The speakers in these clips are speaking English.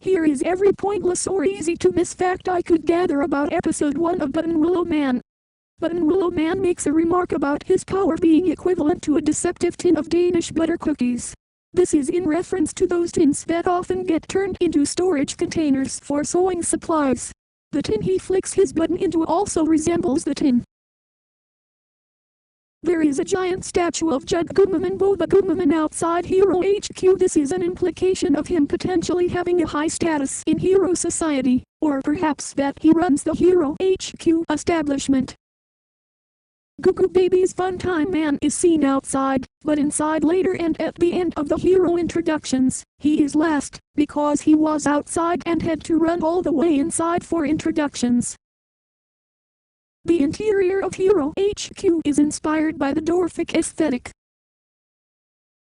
Here is every pointless or easy to miss fact I could gather about episode 1 of Buttonwillow Man. Buttonwillow Man makes a remark about his power being equivalent to a deceptive tin of Danish butter cookies. This is in reference to those tins that often get turned into storage containers for sewing supplies. The tin he flicks his button into also resembles the tin. There is a giant statue of Judd Goodman Boba Goodman outside Hero HQ. This is an implication of him potentially having a high status in Hero Society, or perhaps that he runs the Hero HQ establishment. Goo Goo Baby's Funtime Man is seen outside, but inside later and at the end of the hero introductions, he is last, because he was outside and had to run all the way inside for introductions. The interior of Hero HQ is inspired by the Dwarfic aesthetic.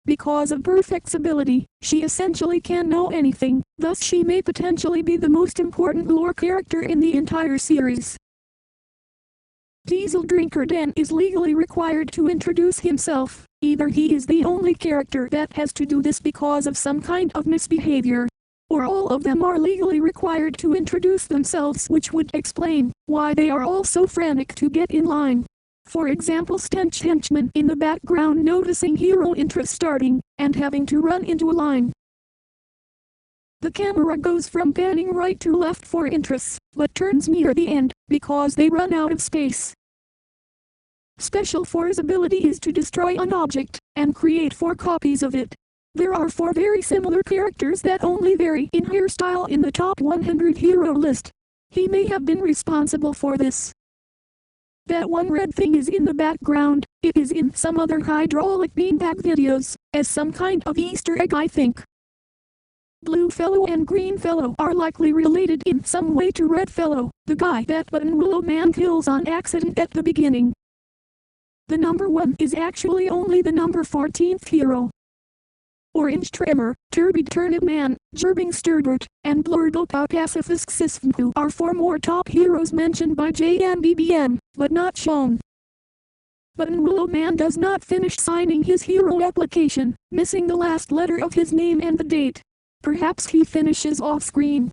Because of Perfect's ability, she essentially can know anything, thus she may potentially be the most important lore character in the entire series. Diesel Drinker Dan is legally required to introduce himself. Either he is the only character that has to do this because of some kind of misbehavior, or all of them are legally required to introduce themselves, which would explain why they are all so frantic to get in line. For example, Stench Henchman in the background noticing hero interest starting, and having to run into a line. The camera goes from panning right to left for interests, but turns near the end, because they run out of space. Special Force's ability is to destroy an object, and create 4 copies of it. There are 4 very similar characters that only vary in hairstyle in the top 100 hero list. He may have been responsible for this. That one red thing is in the background. It is in some other hydraulic beanbag videos, as some kind of Easter egg I think. Blue Fellow and Green Fellow are likely related in some way to Red Fellow, the guy that Buttonwillow Man kills on accident at the beginning. The number 1 is actually only the number 14th hero. Orange Tremor, Turbid Turnip Man, Gerbing Sturbert, and Blurdopa Pacifist Sisfmpu are 4 more top heroes mentioned by JMBBN, but not shown. Buttonwillow Man does not finish signing his hero application, missing the last letter of his name and the date. Perhaps he finishes off-screen.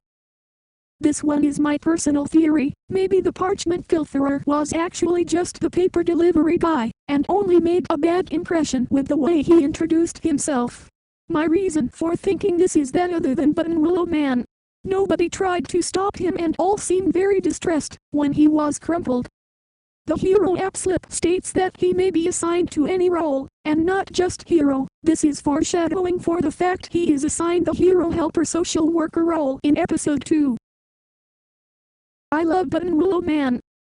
This one is my personal theory. Maybe the parchment filtherer was actually just the paper delivery guy, and only made a bad impression with the way he introduced himself. My reason for thinking this is that other than Buttonwillow Man, nobody tried to stop him and all seemed very distressed when he was crumpled. The hero app slip states that he may be assigned to any role, and not just hero. This is foreshadowing for the fact he is assigned the hero helper social worker role in episode 2. I love Buttonwillow Man.